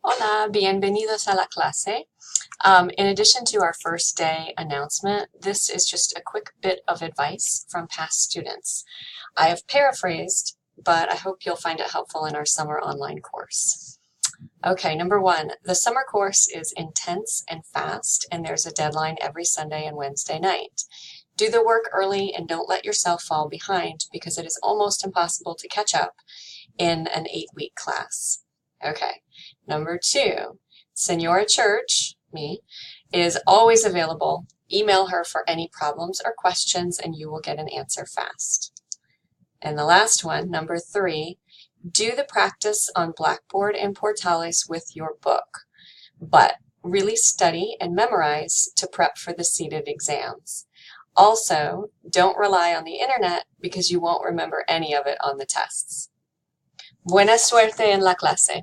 Hola, bienvenidos a la clase. In addition to our first day announcement, this is just a quick bit of advice from past students. I have paraphrased, but I hope you'll find it helpful in our summer online course. Okay, number one, the summer course is intense and fast, and there's a deadline every Sunday and Wednesday night. Do the work early and don't let yourself fall behind because it is almost impossible to catch up in an 8-week class. Okay, number two, Senora Church, me, is always available. Email her for any problems or questions and you will get an answer fast. And the last one, number three, do the practice on Blackboard and Portales with your book, but really study and memorize to prep for the seated exams. Also, don't rely on the internet because you won't remember any of it on the tests. Buena suerte en la clase.